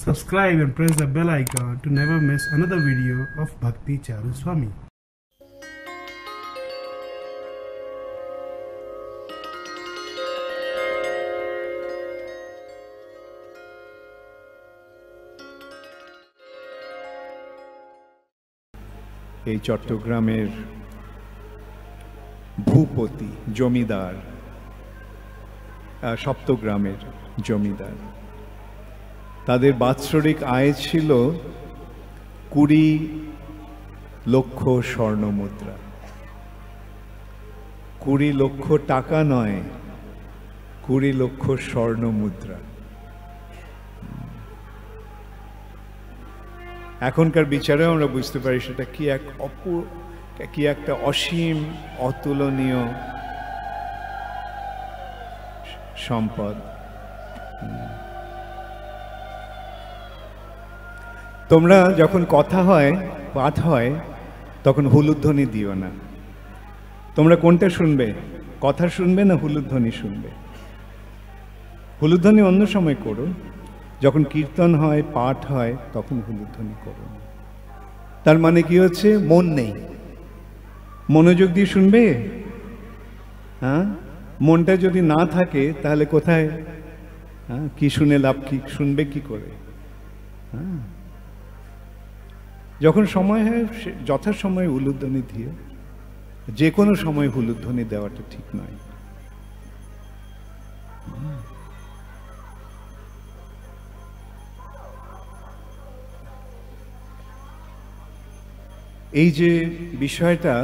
Subscribe and press the bell icon to never miss another video of Bhakti Charu Swami. এই চট্টগ্রামের ভূপতি জমিদার সপ্তগ্রামের জমিদার তাদের বাৎসরিক আয় ছিল 20 লক্ষ স্বর্ণ মুদ্রা। 20 লক্ষ টাকা নয়, 20 লক্ষ স্বর্ণ মুদ্রা। এখনকার বিচারে আমরা বুঝতে পারি সেটা কি একটা অসীম অতুলনীয় সম্পদ। তোমরা যখন কথা হয়, পাঠ হয়, তখন হুলুধ্বনি দিও না। তোমরা কোনটা শুনবে? কথা শুনবে না হুলুধ্বনি শুনবে? হুলুধ্বনি অন্য সময় করো, যখন কীর্তন হয়, পাঠ হয়, তখন হুলুধ্বনি করো। তার মানে কি হচ্ছে? মন নেই, মনোযোগ দিয়ে শুনবে। হ্যাঁ, মনটা যদি না থাকে তাহলে কোথায় কি শুনে লাভ? কি শুনবে কি করে? হ্যাঁ, যখন সময় হয় যথাসময়ে হুলুধ্বনি দিও। যে কোনো সময় হুলুধ্বনি দেওয়াটা ঠিক নয়। এই যে বিষয়টা,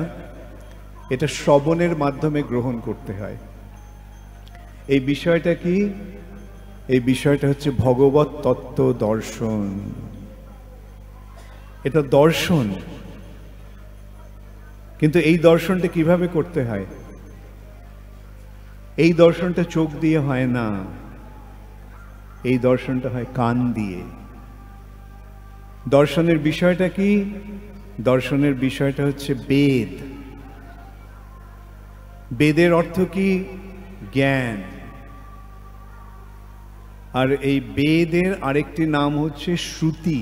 এটা শ্রবণের মাধ্যমে গ্রহণ করতে হয়। এই বিষয়টা কি? এই বিষয়টা হচ্ছে ভগবত তত্ত্ব দর্শন। এটা দর্শন, কিন্তু এই দর্শনটা কিভাবে করতে হয়? এই দর্শনটা চোখ দিয়ে হয় না, এই দর্শনটা হয় কান দিয়ে। দর্শনের বিষয়টা কি? দর্শনের বিষয়টা হচ্ছে বেদ। বেদের অর্থ কি? জ্ঞান। আর এই বেদের আরেকটি নাম হচ্ছে শ্রুতি।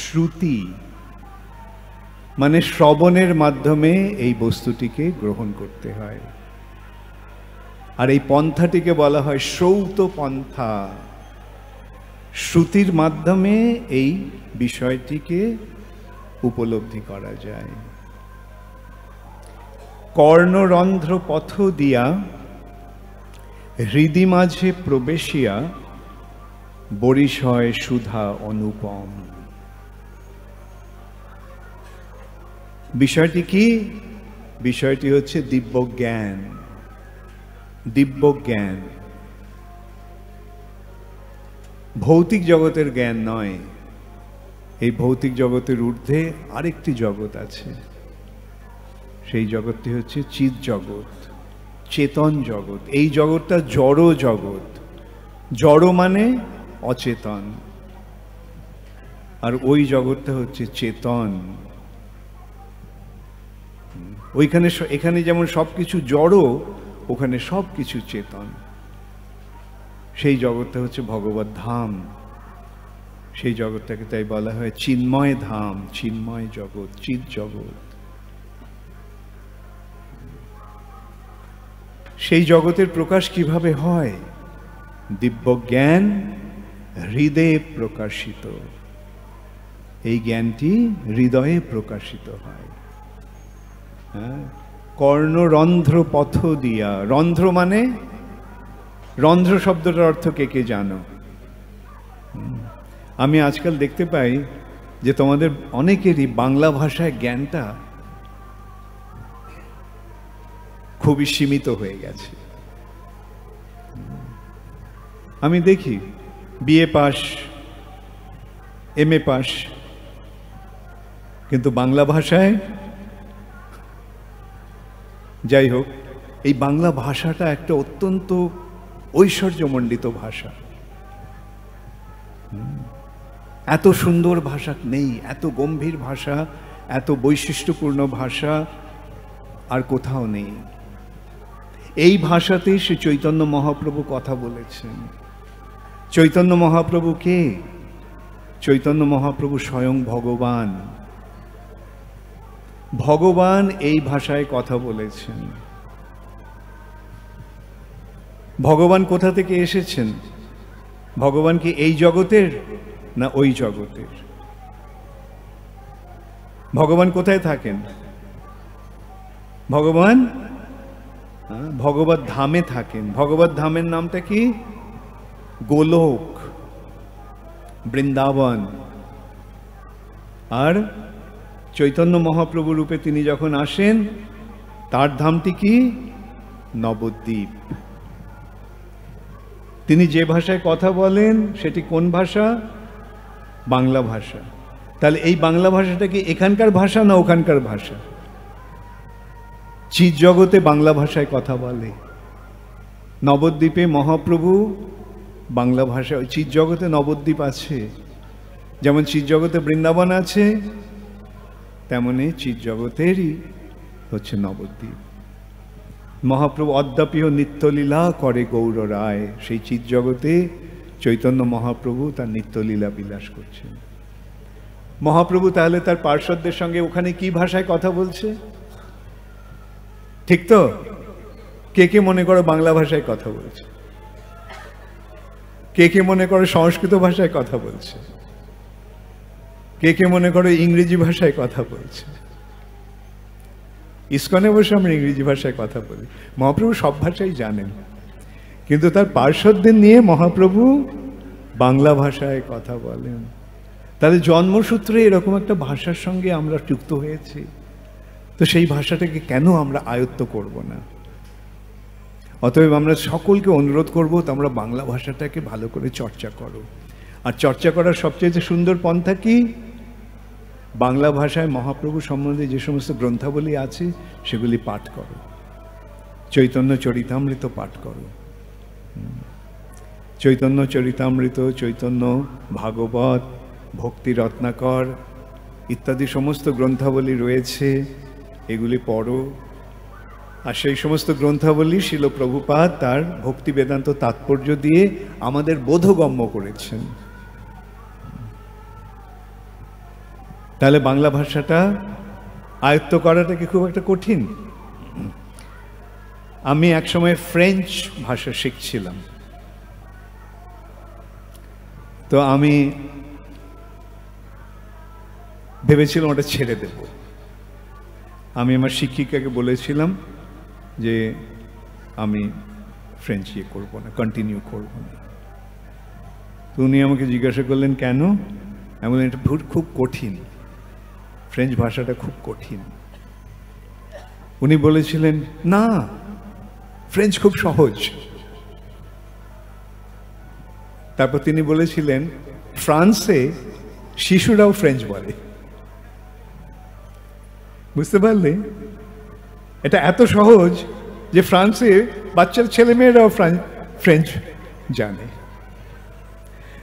শ্রুতি মানে শ্রবণের মাধ্যমে এই বস্তুটিকে গ্রহণ করতে হয়। আর এই পন্থাটিকে বলা হয় শ্রৌত পন্থা। শ্রুতির মাধ্যমে এই বিষয়টিকে উপলব্ধি করা যায়। কর্ণরন্ধ্র পথ দিয়া হৃদি মাঝে প্রবেশিয়া বরিশয় সুধা অনুপম। বিষয়টি কি? বিষয়টি হচ্ছে দিব্য জ্ঞান। দিব্য জ্ঞান ভৌতিক জগতের জ্ঞান নয়। এই ভৌতিক জগতের ঊর্ধ্বে আরেকটি জগৎ আছে। সেই জগৎটি হচ্ছে চিৎ জগৎ, চেতন জগৎ। এই জগৎটা জড় জগৎ। জড় মানে অচেতন, আর ওই জগৎটা হচ্ছে চেতন। এখানে যেমন সবকিছু জড়, ওখানে সবকিছু চেতন। সেই জগৎটা হচ্ছে ভগবত ধাম। সেই জগৎটাকে তাই বলা হয় চিন্ময় ধাম, চিন্ময় জগৎ, চিৎ জগৎ। সেই জগতের প্রকাশ কিভাবে হয়? দিব্য জ্ঞান হৃদয়ে প্রকাশিত। এই জ্ঞানটি হৃদয়ে প্রকাশিত হয়। হ্যাঁ, কর্ণরন্ধ্র পথ দিয়া। রন্ধ্র মানে? রন্ধ্র শব্দটার অর্থ কে কে জানো? আমি আজকাল দেখতে পাই যে তোমাদের অনেকেরই বাংলা ভাষায় জ্ঞানটা খুবই সীমিত হয়ে গেছে। আমি দেখি বিএ পাস, এমএ পাস, কিন্তু বাংলা ভাষায়, যাই হোক, এই বাংলা ভাষাটা একটা অত্যন্ত ঐশ্বর্যমণ্ডিত ভাষা। এত সুন্দর ভাষা নেই, এত গম্ভীর ভাষা, এত বৈশিষ্ট্যপূর্ণ ভাষা আর কোথাও নেই। এই ভাষাতেই শ্রী চৈতন্য মহাপ্রভু কথা বলেছেন। চৈতন্য মহাপ্রভু কে? চৈতন্য মহাপ্রভু স্বয়ং ভগবান, ভগবান এই ভাষায় কথা বলেছেন। ভগবান কোথা থেকে এসেছেন? ভগবান কি এই জগতের না ওই জগতের? ভগবান কোথায় থাকেন? ভগবান ভগবত ধামে থাকেন। ভগবত ধামের নামটা কি? গোলোক, বৃন্দাবন। আর চৈতন্য মহাপ্রভু রূপে তিনি যখন আসেন, তার ধামটি কি? নবদ্বীপ। তিনি যে ভাষায় কথা বলেন সেটি কোন ভাষা? বাংলা ভাষা। তাহলে এই বাংলা ভাষাটা কি এখানকার ভাষা না ওখানকার ভাষা? চিৎ জগতে বাংলা ভাষায় কথা বলে, নবদ্বীপে মহাপ্রভু বাংলা ভাষা। চিৎ জগতে নবদ্বীপ আছে, যেমন চিৎ জগতে বৃন্দাবন আছে, তেমনি চিৎ জগতেরই হচ্ছে নবদ্বীপ। মহাপ্রভু অদ্যাপিও নিত্যলীলা করে গৌর রায়। সেই চিৎ জগতে চৈতন্য মহাপ্রভু তার নিত্যলীলা বিলাস করছেন। মহাপ্রভু তাহলে তার পার্শ্বদের সঙ্গে ওখানে কি ভাষায় কথা বলছে? ঠিক তো? কে কে মনে করো বাংলা ভাষায় কথা বলছে? কে কে মনে করো সংস্কৃত ভাষায় কথা বলছে? কে কে মনে করো ইংরেজি ভাষায় কথা বলছে? ইস্কনে বসে আমরা ইংরেজি ভাষায় কথা বলি। মহাপ্রভু সব ভাষাই জানেন, কিন্তু তার পার্শ্বদের নিয়ে মহাপ্রভু বাংলা ভাষায় কথা বলেন। তাহলে জন্মসূত্রে এরকম একটা ভাষার সঙ্গে আমরা যুক্ত হয়েছি, তো সেই ভাষাটাকে কেন আমরা আয়ত্ত করব না? অতএব আমরা সকলকে অনুরোধ করব, তোমরা বাংলা ভাষাটাকে ভালো করে চর্চা করো। আর চর্চা করার সবচেয়ে সুন্দর পন্থা কি? বাংলা ভাষায় মহাপ্রভু সম্বন্ধে যে সমস্ত গ্রন্থাবলী আছে সেগুলি পাঠ করো। চৈতন্য চরিতামৃত পাঠ করো, চৈতন্য চরিতামৃত, চৈতন্য ভাগবত, ভক্তি রত্নাকর ইত্যাদি সমস্ত গ্রন্থাবলী রয়েছে, এগুলি পড়ো। আর সেই সমস্ত গ্রন্থাবলী শিল প্রভুপাদ তার ভক্তি বেদান্ত তাৎপর্য দিয়ে আমাদের বোধগম্য করেছেন। তাহলে বাংলা ভাষাটা আয়ত্ত করাটা কি খুব একটা কঠিন? আমি একসময় ফ্রেঞ্চ ভাষা শিখছিলাম, তো আমি ভেবেছিলাম ওটা ছেড়ে দেব। আমি আমার শিক্ষিকাকে বলেছিলাম যে আমি ফ্রেঞ্চ করবো না, কন্টিনিউ করবো না। তো উনি আমাকে জিজ্ঞাসা করলেন কেন? আমি বললাম এটা খুব কঠিন, ফ্রেঞ্চ ভাষাটা খুব কঠিন। উনি বলেছিলেন না, ফ্রেঞ্চ খুব সহজ। তারপর তিনি বলেছিলেন ফ্রান্সে শিশুরাও ফ্রেঞ্চ বলে। বুঝতে পারলে? এটা এত সহজ যে ফ্রান্সে বাচ্চার ছেলেমেয়েরাও ফ্রেঞ্চ জানে।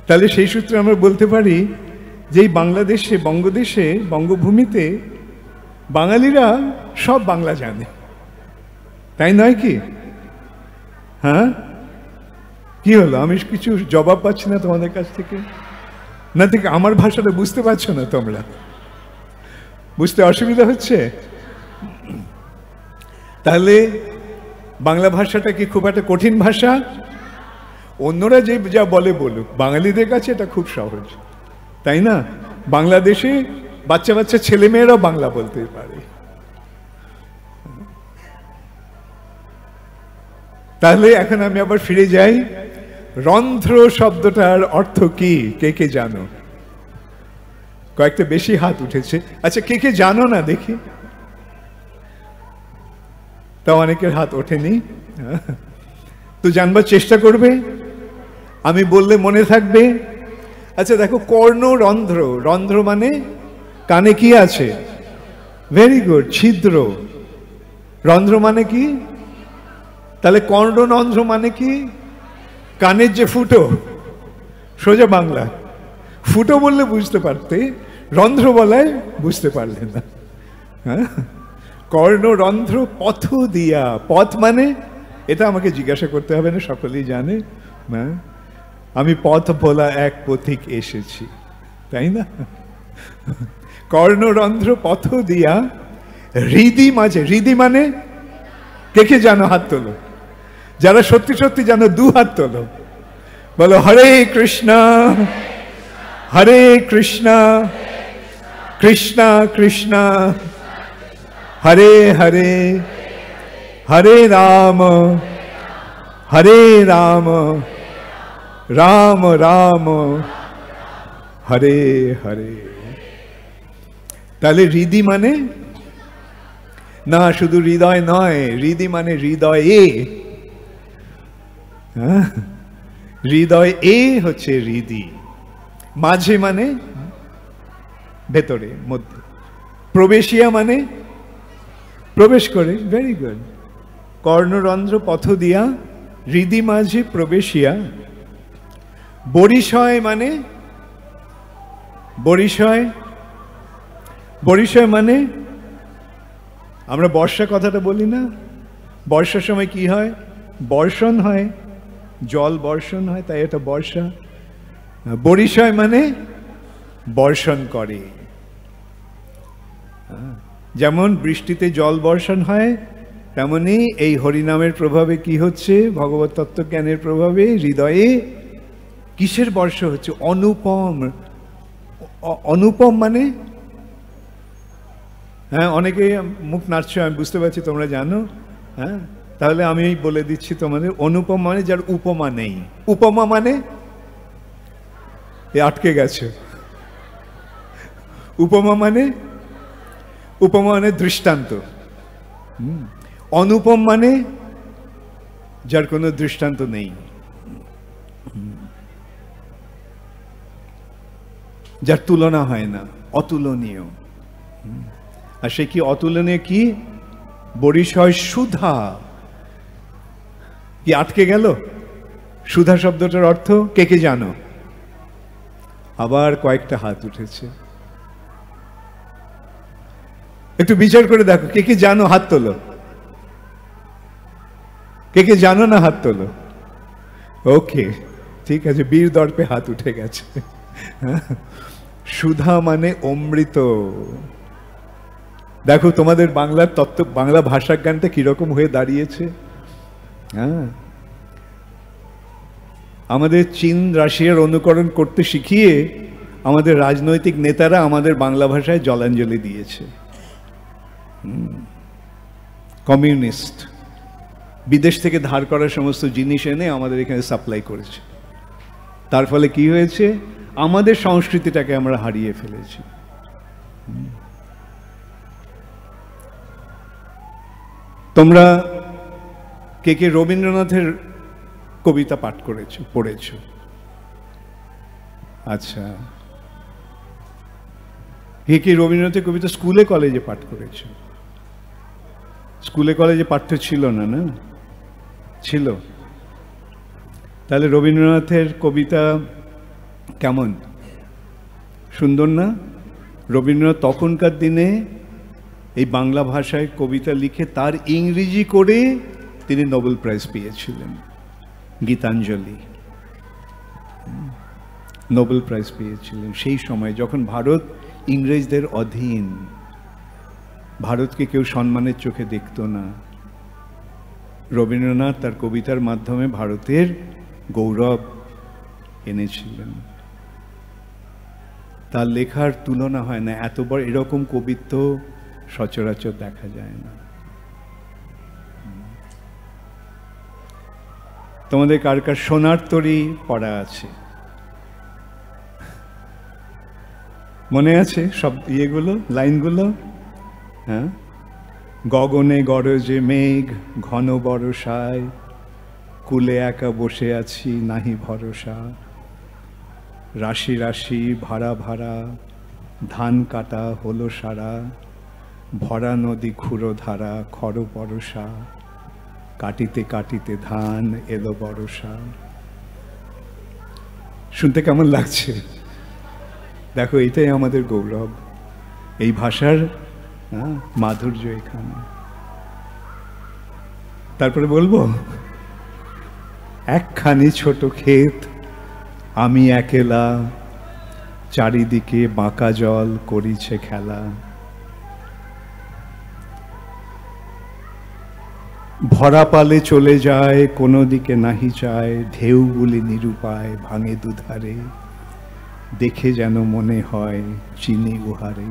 তাহলে সেই সূত্রে আমরা বলতে পারি যে এই বাংলাদেশে, বঙ্গদেশে, বঙ্গভূমিতে বাঙালিরা সব বাংলা জানে, তাই নয় কি? হ্যাঁ, কি হলো? আমি কিছু জবাব পাচ্ছি না তোমাদের কাছ থেকে, না থেকে আমার ভাষাটা বুঝতে পারছো না তোমরা? বুঝতে অসুবিধা হচ্ছে? তাহলে বাংলা ভাষাটা কি খুব একটা কঠিন ভাষা? অন্যরা যে যা বলে বলুক, বাঙালিদের কাছে এটা খুব সহজ, তাই না? বাংলাদেশে বাচ্চা বাচ্চা ছেলেমেয়েরাও বাংলা বলতে পারে। তাহলে এখন আমি আবার ফিরে যাই, রন্ধ্র শব্দটার অর্থ কি? কে কে জানো? কয়েকটা বেশি হাত উঠেছে। আচ্ছা, কে কে জানো না দেখি? তা অনেকের হাত ওঠেনি, তো জানবার চেষ্টা করবে, আমি বললে মনে থাকবে। আচ্ছা দেখো, কর্ণরন্ধ্র, রন্ধ্র মানে কানে কি আছে? ভেরি গুড, ছিদ্র। রন্ধ্র মানে কি? তাহলে কর্ণরন্ধ্র মানে কি? কানের যে ফুটো, সোজা বাংলা। ফুটো বললে বুঝতে পারতে, রন্ধ্র বলায় বুঝতে পারলে না। হ্যাঁ, কর্ণরন্ধ্র পথ দিয়া, পথ মানে এটা আমাকে জিজ্ঞাসা করতে হবে না, সকলেই জানে। হ্যাঁ, আমি পথ বলা এক পথিক এসেছি। তাই না? কর্ণরন্ধ্র পথ দিয়া হৃদি মাঝে, হৃদি মানে কে কে জানো হাত তোলো, যারা সত্যি সত্যি জানো দু হাত তোলো, বলো হরে কৃষ্ণ হরে কৃষ্ণ কৃষ্ণ কৃষ্ণ হরে হরে হরে রাম রাম রাম হরে হরে। তাহলে হৃদি মানে না শুধু হৃদয় নয়, হৃদি মানে হৃদয়ে, হৃদয় এ হচ্ছে হৃদি। মাঝে মানে ভেতরে মধ্যে, প্রবেশিয়া মানে প্রবেশ করে, ভেরি গুড। কর্ণরন্ধ্র পথ দিয়া হৃদি মাঝে প্রবেশিয়া, বরিশয় মানে বরিশয়, বরিশয় মানে আমরা বর্ষা কথাটা বলি না, বর্ষার সময় কি হয়, বর্ষণ হয়, জল বর্ষণ হয়, তাই এটা বর্ষা। বরিশয় মানে বর্ষণ করে, যেমন বৃষ্টিতে জল বর্ষণ হয়, তেমনি এই হরিনামের প্রভাবে কি হচ্ছে, ভগবত তত্ত্বজ্ঞানের প্রভাবে হৃদয়ে কিসের বর্ষা হচ্ছে, অনুপম। অনুপম মানে, হ্যাঁ অনেকে মুখ নাড়ছো, আমি বুঝতে পারছি তোমরা জানো, হ্যাঁ তাহলে আমি বলে দিচ্ছি তোমাদের, অনুপম মানে যার উপমা নেই। উপমা মানে এ আটকে গেছে, উপমা মানে, উপমা মানে দৃষ্টান্ত। অনুপম মানে যার কোনো দৃষ্টান্ত নেই, যার তুলনা হয় না, অতুলনীয়। আর সে কি অতুলনীয়, কি বরিশয় সুধা, কি আটকে গেল? সুধা শব্দটার অর্থ কে কে জানো? আবার কয়েকটা হাত উঠেছে, একটু বিচার করে দেখো কে কে জানো, হাত তোলো। কে কে জানো না হাত তোলো। ওকে ঠিক আছে, বীর দর্পে হাত উঠে গেছে। সুধা মানে অমৃত। দেখো তোমাদের বাংলার তত্ত্ব, বাংলা ভাষা জ্ঞানটা কিরকম হয়ে দাঁড়িয়েছে। হ্যাঁ আমাদের চীন রাশিয়ার অনুকরণ করতে শিখিয়ে আমাদের রাজনৈতিক নেতারা আমাদের বাংলা ভাষায় জলাঞ্জলি দিয়েছে। কমিউনিস্ট বিদেশ থেকে ধার করা সমস্ত জিনিস এনে আমাদের এখানে সাপ্লাই করেছে, তার ফলে কি হয়েছে, আমাদের সংস্কৃতিটাকে আমরা হারিয়ে ফেলেছি। তোমরা কে কে রবীন্দ্রনাথের কবিতা পাঠ করেছো, পড়েছো? আচ্ছা, কে কে রবীন্দ্রনাথের কবিতা স্কুলে কলেজে পাঠ করেছো? স্কুলে কলেজে পাঠ্য ছিল না, না ছিল? তাহলে রবীন্দ্রনাথের কবিতা কেমন, সুন্দর না? রবীন্দ্রনাথ তখনকার দিনে এই বাংলা ভাষায় কবিতা লিখে তার ইংরেজি করে তিনি নোবেল প্রাইজ পেয়েছিলেন। গীতাঞ্জলি নোবেল প্রাইজ পেয়েছিলেন সেই সময় যখন ভারত ইংরেজদের অধীন, ভারতকে কেউ সম্মানের চোখে দেখত না। রবীন্দ্রনাথ তার কবিতার মাধ্যমে ভারতের গৌরব এনেছিলেন। তার লেখার তুলনা হয় না, এত বড় এরকম কবিত্ব সচরাচর দেখা যায় না। তোমাদের কার কার সোনার তরী পড়া আছে? মনে আছে সব ইয়েগুলো, লাইনগুলো? হ্যাঁ, গগনে গরজে মেঘ ঘন বরষায়, কুলে একা বসে আছি নাহি ভরসা, রাশি রাশি ভাড়া ভাড়া ধান কাটা হলো সারা, ভরা নদী খুঁড়ো ধারা খর বরষা, কাটিতে কাটিতে ধান এলো বরষা। শুনতে কেমন লাগছে? দেখো এটাই আমাদের গৌরব, এই ভাষার মাধুর্য এখানে। তারপরে বলবো, একখানি ছোট ক্ষেত আমি একেলা, চারিদিকে বাঁকা জল করিছে খেলা। ভরা পালে চলে যায়, কোনো দিকে নাহি চায়, ঢেউগুলি নিরুপায় ভাঙে দুধারে, দেখে যেন মনে হয় চিনি উহারে।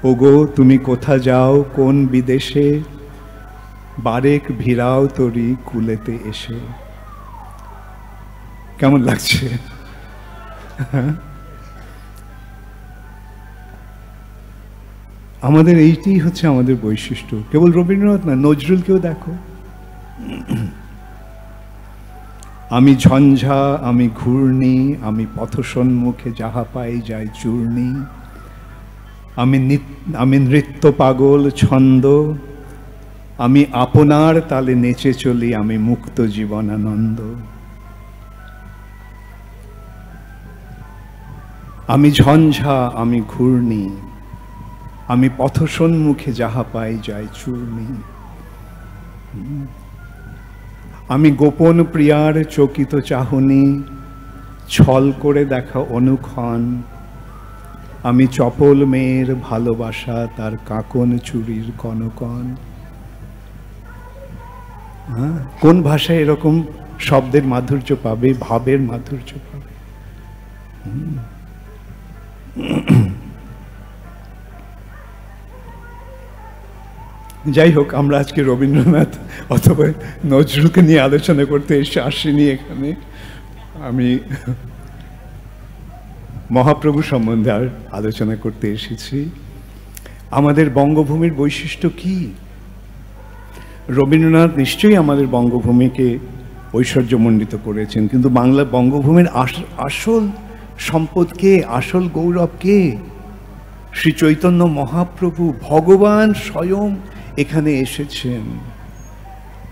ওগো তুমি কোথা যাও কোন বিদেশে, বারেক ভিড়াও তরি কুলেতে এসে। কেমন লাগছে? আমাদের এইটাই হচ্ছে আমাদের বৈশিষ্ট্য। কেবল রবীন্দ্রনাথ না, নজরুলকেও দেখো। আমি ঝঞ্ঝা, আমি ঘূর্ণি, আমি পথসন্মুখে যাহা পাই যাই চূর্ণি, আমি নৃত্য পাগল ছন্দ, আমি আপনার তালে নেচে চলি, আমি মুক্ত জীবনানন্দ। আমি ঝঞ্ঝা, আমি ঘূর্ণি, আমি পথসন্মুখে যাহা পাই যাই চূর্ণি, আমি গোপন প্রিয়ার চকিত চাহনি, ছল করে দেখা অনুক্ষণ, আমি চপল মেয়ের ভালোবাসা তার কাকন চুরির কনকন। কোন ভাষায় এরকম শব্দের মাধুর্য পাবে, ভাবের মাধুর্য পাবে? যাই হোক, আমরা আজকে রবীন্দ্রনাথ অথবা নজরুলকে নিয়ে আলোচনা করতে আসিনি এখানে। আমি মহাপ্রভু সম্বন্ধে আর আলোচনা করতে এসেছি। আমাদের বঙ্গভূমির বৈশিষ্ট্য কি? রবীন্দ্রনাথ নিশ্চয়ই আমাদের বঙ্গভূমিকে ঐশ্বর্যমণ্ডিত করেছেন, কিন্তু বাংলা বঙ্গভূমির আসল সম্পদ কে, আসল গৌরব কে? শ্রী চৈতন্য মহাপ্রভু, ভগবান স্বয়ং এখানে এসেছেন,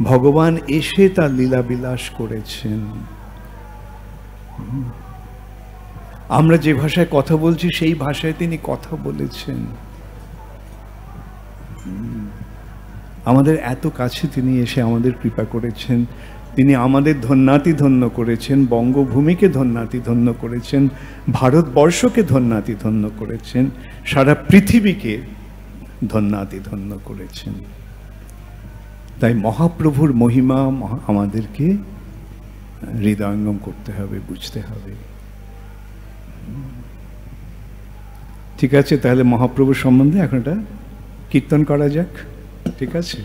ভগবান এসে তার লীলা বিলাস করেছেন। আমরা যে ভাষায় কথা বলছি সেই ভাষায় তিনি কথা বলেছেন। আমাদের এত কাছে তিনি এসে আমাদের কৃপা করেছেন, তিনি আমাদের ধন্যাতি ধন্য করেছেন, বঙ্গভূমিকে ধন্যাতি ধন্য করেছেন, ভারতবর্ষকে ধন্যাতি ধন্য করেছেন, সারা পৃথিবীকে ধন্যাতি ধন্য করেছেন। তাই মহাপ্রভুর মহিমা আমাদেরকে হৃদয়ঙ্গম করতে হবে, বুঝতে হবে। ঠিক আছে, তাহলে মহাপ্রভুর সম্বন্ধে এখন এটা কীর্তন করা যাক। ঠিক আছে,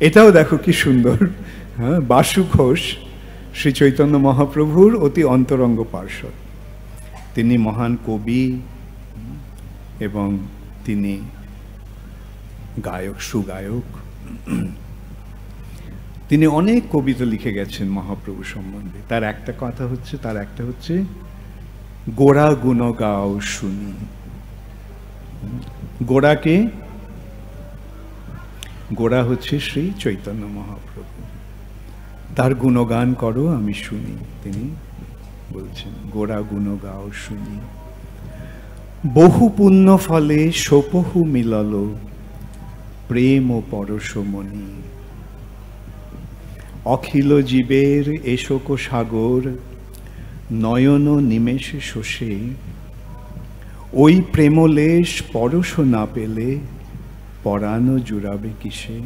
এটাও দেখো কি সুন্দর। হ্যাঁ, বাসু ঘোষ শ্রী চৈতন্য মহাপ্রভুর অতি অন্তরঙ্গ পার্ষদ। তিনি মহান কবি এবং তিনি গায়ক, সুগায়ক। তিনি অনেক কবিতা লিখে গেছেন মহাপ্রভু সম্বন্ধে। তার একটা হচ্ছে গোড়া গুণ গাও শুনি। গোড়াকে, গোড়া হচ্ছে শ্রী চৈতন্য মহাপ্রভু, তার গুণগান করো আমি শুনি। তিনি বলছেন গোড়া গুণ গাও শুনি। বহু পুণ্য ফলে সোপহু মিলল, প্রেম ও পরশমণি। অখিল জীবের এশোক সাগর, নয়ন নিমেষে শোষে। ওই প্রেমলেশ পরশ না পেলে, পরাণ জুড়াবে কিসে।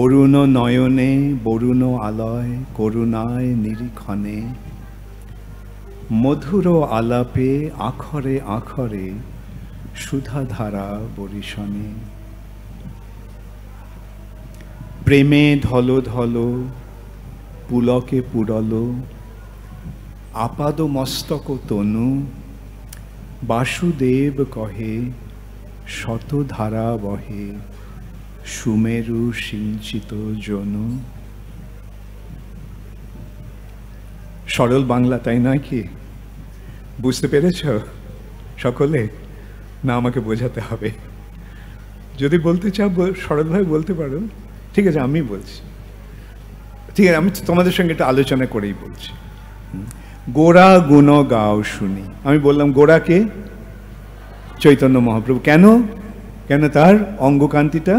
অরুণ নয়নে বরুণ আলয়, করুণায় নিরীক্ষণে। মধুর আলাপে আখরে আখরে, সুধাধারা বরিশনে। প্রেমে ধল ধল পুলকে পুরল, আপাদ মস্তক তনু। বাসুদেব কহে শতধারা বহে, সুমেরু সিঞ্চিত জনু। সরল বাংলা, তাই নয় কি? বুঝতে পেরেছ সকলে? না আমাকে বোঝাতে হবে? যদি বলতে চাও সরলভাবে বলতে পারো। ঠিক আছে, আমি বলছি। ঠিক আছে, আমি তোমাদের সঙ্গে একটা আলোচনা করেই বলছি। গোড়া গুণ গাও শুনি। আমি বললাম গোড়াকে চৈতন্য মহাপ্রভু। কেন? কেন? তার অঙ্গকান্তিটা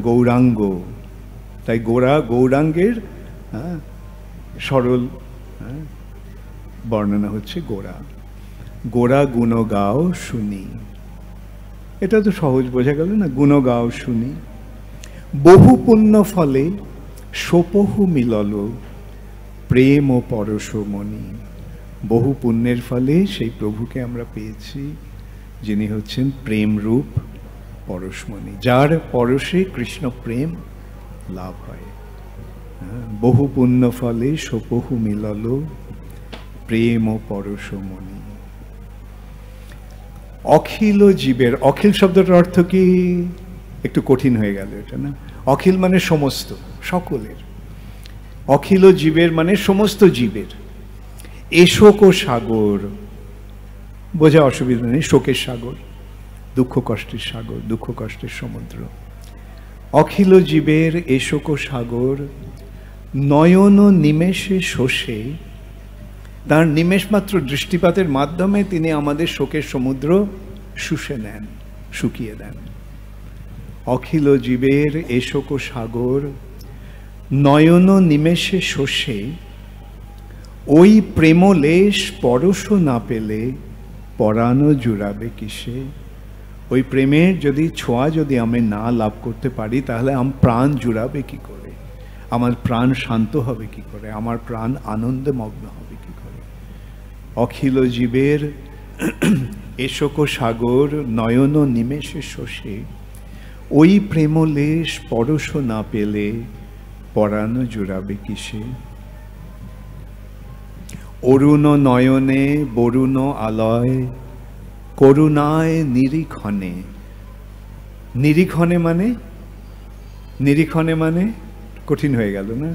গৌরাঙ্গ, তাই গোড়া গৌরাঙ্গের সরল বর্ণনা হচ্ছে গোরা। গোরা গুণ গাও শুনি, এটা তো সহজ বোঝা গেল না? গুণ গাও শুনি, বহু পুণ্য ফলে সোপহু মিলল, প্রেম ও পরশমণি। বহু পুণ্যের ফলে সেই প্রভুকে আমরা পেয়েছি, যিনি হচ্ছেন প্রেমরূপ পরশমণি, যার পরশে কৃষ্ণ প্রেম লাভ হয়। বহু পুণ্য ফলে সোপহু মিলল, প্রেম ও পরশমণি। অখিল জীবের, অখিল শব্দটার অর্থ কি? একটু কঠিন হয়ে গেল এটা না? অখিল মানে সমস্ত, সকলের। অখিল জীবের মানে সমস্ত জীবের। এশোক ও সাগর, বোঝা অসুবিধা নেই, শোকের সাগর, দুঃখ কষ্টের সাগর, দুঃখ কষ্টের সমুদ্র। অখিল জীবের এশোক ও সাগর, নয়ন নিমেষে শোষে। তার নিমেষ মাত্র দৃষ্টিপাতের মাধ্যমে তিনি আমাদের শোকের সমুদ্র শুষে নেন, শুকিয়ে দেন। অখিল জীবের এশোক ও সাগর, নয়ন নিমেষে শোষে। ওই প্রেমলেশ পরশ না পেলে পরাণ জুড়াবে কিসে। ওই প্রেমের যদি ছোঁয়া যদি আমি না লাভ করতে পারি, তাহলে আমার প্রাণ জুড়াবে কি করে, আমার প্রাণ শান্ত হবে কি করে, আমার প্রাণ আনন্দে মগ্ন হবে কি করে। অখিল জীবের এশোক সাগর, নয়ন নিমেষে শোষে। ওই প্রেমলেশ পরশ না পেলে পরাণ জুড়াবে কিসে। অরুণ নয়নে বরুণ আলয়, করুণায় নিরীক্ষণে। নিরীক্ষণে মানে, নিরীক্ষণে মানে কঠিন হয়ে গেল না?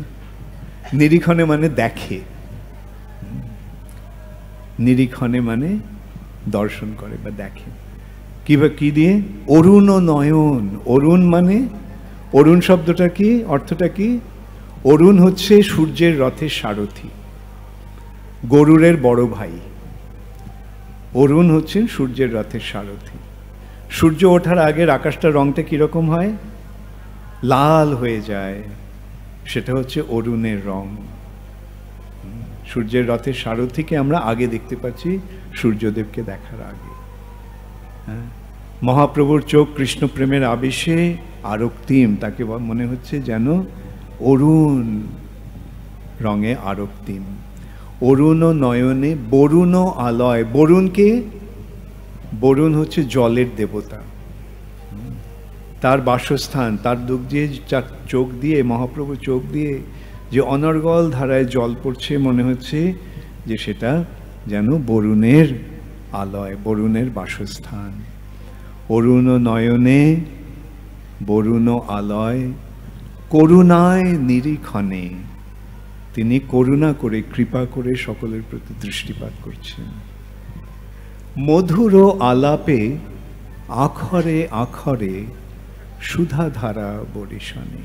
নিরীক্ষণে মানে দেখে, নিরীক্ষণে মানে দর্শন করে বা দেখে। কি দিয়ে? অরুণ নয়ন। অরুণ মানে, অরুণ শব্দটা কি, অর্থটা কি? অরুণ হচ্ছে সূর্যের রথের সারথি, গরুরের বড় ভাই। অরুণ হচ্ছেন সূর্যের রথের সারথি। সূর্য ওঠার আগের আকাশটার রংটা কিরকম হয়? লাল হয়ে যায়, সেটা হচ্ছে অরুণের রং। সূর্যের রথের সারথিকে আমরা আগে দেখতে পাচ্ছি সূর্যদেবকে দেখার আগে। মহাপ্রভুর চোখ কৃষ্ণ প্রেমের আবেশে আরক্তিম, তাকে মনে হচ্ছে যেন অরুণ রঙে আরক্তিম। অরুণ নয়নে বরুণ আলয়। বরুণকে, বরুণ হচ্ছে জলের দেবতা, তার বাসস্থান। তার দুঃখ দিয়ে, চোখ দিয়ে, মহাপ্রভু চোখ দিয়ে যে অনর্গল ধারায় জল পড়ছে, মনে হচ্ছে যে সেটা যেন বরুণের আলয়, বরুণের বাসস্থান। অরুণ নয়নে বরুণ আলয়, করুণায় নিরীক্ষণে। তিনি করুণা করে, কৃপা করে সকলের প্রতি দৃষ্টিপাত করছেন। মধুর আলাপে আখরে আখরে সুধাধারা বরিশনে।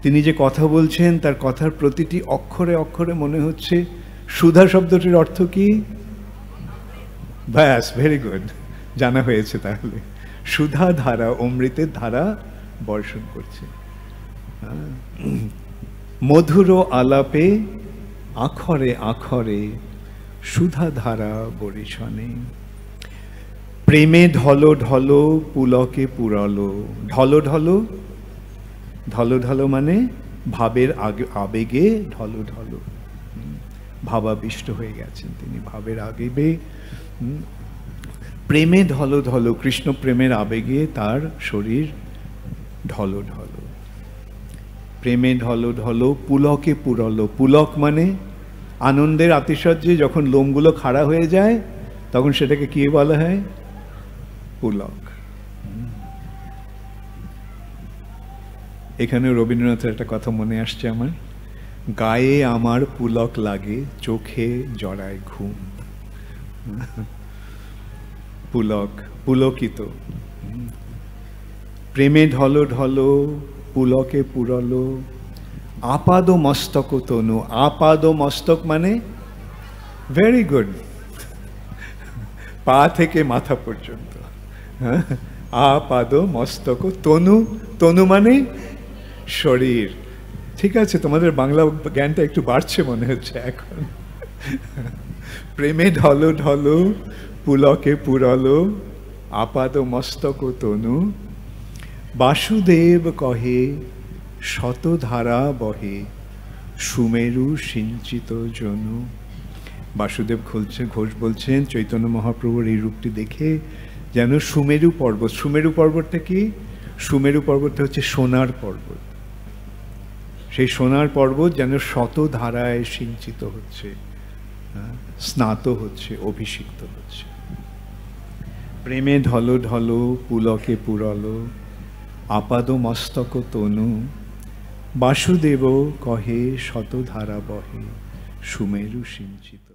তিনি যে কথা বলছেন, তার কথার প্রতিটি অক্ষরে অক্ষরে মনে হচ্ছে সুধা শব্দটির অর্থ কি? ব্যাস, ভেরি গুড, জানা হয়েছে তাহলে। সুধা ধারা, অমৃতের ধারা বর্ষণ করছে। মধুর আলাপে আখরে আখরে সুধা ধারা বরিশনে। প্রেমে ঢলো ঢলো পুলকে পুরলো। ঢলো ঢলো, ঢলো ঢলো মানে ভাবের আবেগে ঢলো ঢলো, ভাবাবিষ্ট হয়ে গেছেন তিনি, ভাবের আবেগে। প্রেমে ঢলো ঢলো, কৃষ্ণ প্রেমের আবেগে তার শরীর ঢলো ঢলো। প্রেমে ঢলো ঢলো পুলকে পুরলো। পুলক মানে আনন্দের আতিশয্যে যখন লোমগুলো খাড়া হয়ে যায়, তখন সেটাকে কি বলা হয়? পুলক। এখানে রবীন্দ্রনাথের একটা কথা মনে আসছে আমার, গায়ে আমার পুলক লাগে, চোখে জড়ায় ঘুম। পুলক, পুলকিত। প্রেমে ঢলো ঢলো পুলকে পুরলো, আপাদ মস্তক তনু। আপাদ মস্তক মানে ভেরি গুড, পা থেকে মাথা পর্যন্ত। আপাদ মস্তক তনু। তনু মানে শরীর। ঠিক আছে, তোমাদের বাংলা জ্ঞানটা একটু বাড়ছে মনে হচ্ছে এখন। প্রেমে ঢলো ঢলো পুলকে পুরলো আপাদ মস্তক তনু বাসুদেব কহে শতধারা বহে সুমেরু সিঞ্চিত জনু। বাসুদেব ঘোষ বলছেন চৈতন্য মহাপ্রভুর এই রূপটি দেখে যেন সুমেরু পর্বত, সুমেরু পর্বতটা কি? সুমেরু পর্বতটা হচ্ছে সোনার পর্বত, সেই সোনার পর্বত যেন শতধারায় সিঞ্চিত হচ্ছে, স্নাত হচ্ছে, অভিষিক্ত হচ্ছে। প্রেমে ঢলো ঢলো পুলকে পুরলো আপাদ মস্তক তনু বাসুদেব কহে শতধারা বহে সুমেরু সিঞ্চিত।